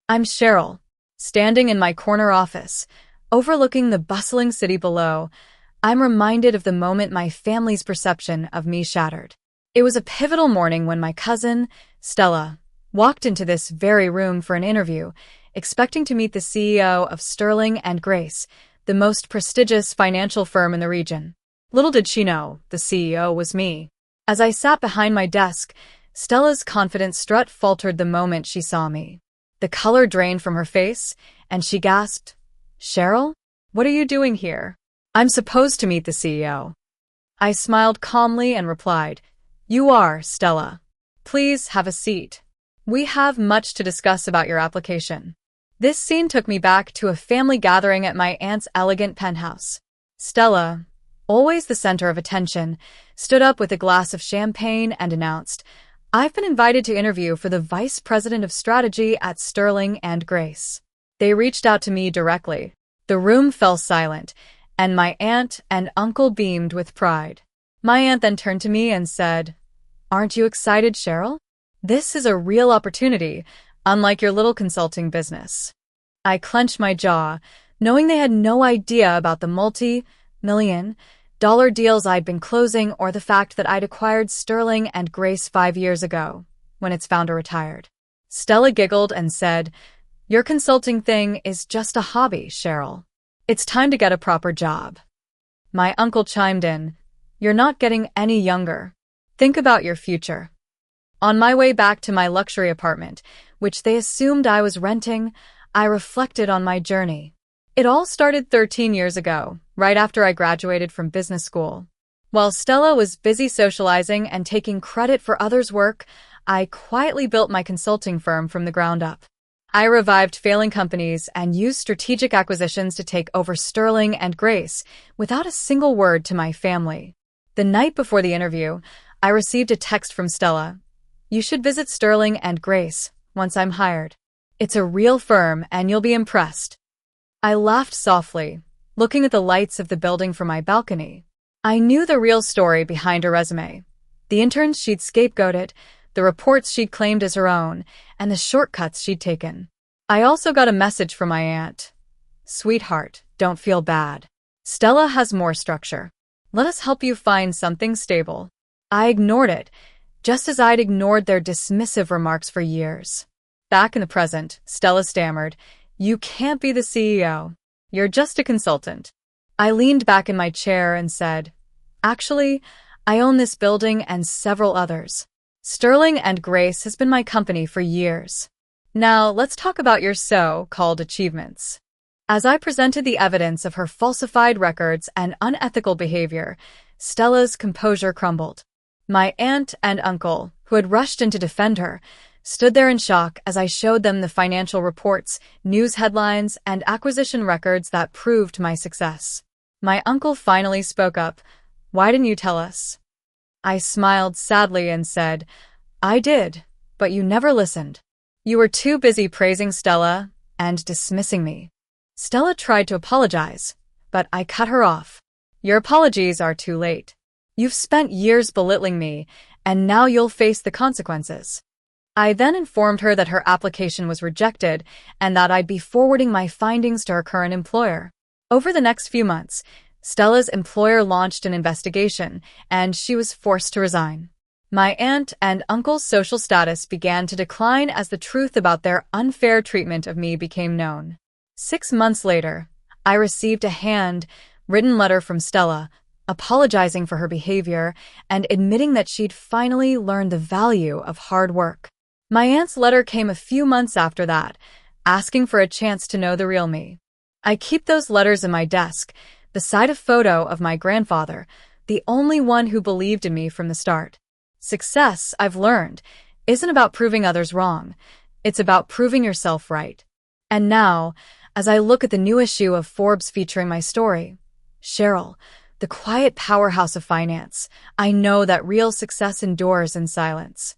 I'm Cheryl, standing in my corner office, overlooking the bustling city below. I'm reminded of the moment my family's perception of me shattered. It was a pivotal morning when my cousin, Stella, walked into this very room for an interview, expecting to meet the CEO of Sterling and Grace, the most prestigious financial firm in the region. Little did she know, the CEO was me. As I sat behind my desk, Stella's confident strut faltered the moment she saw me. The color drained from her face, and she gasped, "Cheryl? What are you doing here?" "I'm supposed to meet the CEO." I smiled calmly and replied, "You are, Stella. Please have a seat. We have much to discuss about your application." This scene took me back to a family gathering at my aunt's elegant penthouse. Stella, always the center of attention, stood up with a glass of champagne and announced, "I've been invited to interview for the Vice President of Strategy at Sterling and Grace." They reached out to me directly. The room fell silent, and my aunt and uncle beamed with pride. My aunt then turned to me and said, "Aren't you excited, Cheryl? This is a real opportunity, unlike your little consulting business." I clenched my jaw, knowing they had no idea about the multi-million-dollar deals I'd been closing or the fact that I'd acquired Sterling and Grace 5 years ago, when its founder retired. Stella giggled and said, "Your consulting thing is just a hobby, Cheryl. It's time to get a proper job." My uncle chimed in, "You're not getting any younger. Think about your future." On my way back to my luxury apartment, which they assumed I was renting, I reflected on my journey. It all started 13 years ago, right after I graduated from business school. While Stella was busy socializing and taking credit for others' work, I quietly built my consulting firm from the ground up. I revived failing companies and used strategic acquisitions to take over Sterling and Grace without a single word to my family. The night before the interview, I received a text from Stella. "You should visit Sterling and Grace once I'm hired. It's a real firm and you'll be impressed." I laughed softly, looking at the lights of the building from my balcony. I knew the real story behind her resume. The interns she'd scapegoated, the reports she'd claimed as her own, and the shortcuts she'd taken. I also got a message from my aunt. "Sweetheart, don't feel bad. Stella has more structure. Let us help you find something stable." I ignored it, just as I'd ignored their dismissive remarks for years. Back in the present, Stella stammered, "You can't be the CEO. You're just a consultant." I leaned back in my chair and said, "Actually, I own this building and several others. Sterling and Grace has been my company for years. Now, let's talk about your so-called achievements." As I presented the evidence of her falsified records and unethical behavior, Stella's composure crumbled. My aunt and uncle, who had rushed in to defend her, stood there in shock as I showed them the financial reports, news headlines, and acquisition records that proved my success. My uncle finally spoke up. "Why didn't you tell us?" I smiled sadly and said, "I did, but you never listened. You were too busy praising Stella and dismissing me." Stella tried to apologize, but I cut her off. "Your apologies are too late. You've spent years belittling me, and now you'll face the consequences." I then informed her that her application was rejected and that I'd be forwarding my findings to her current employer. Over the next few months, Stella's employer launched an investigation, and she was forced to resign. My aunt and uncle's social status began to decline as the truth about their unfair treatment of me became known. 6 months later, I received a hand-written letter from Stella, apologizing for her behavior and admitting that she'd finally learned the value of hard work. My aunt's letter came a few months after that, asking for a chance to know the real me. I keep those letters in my desk, beside a photo of my grandfather, the only one who believed in me from the start. Success, I've learned, isn't about proving others wrong. It's about proving yourself right. And now, as I look at the new issue of Forbes featuring my story, Cheryl, the quiet powerhouse of finance, I know that real success endures in silence.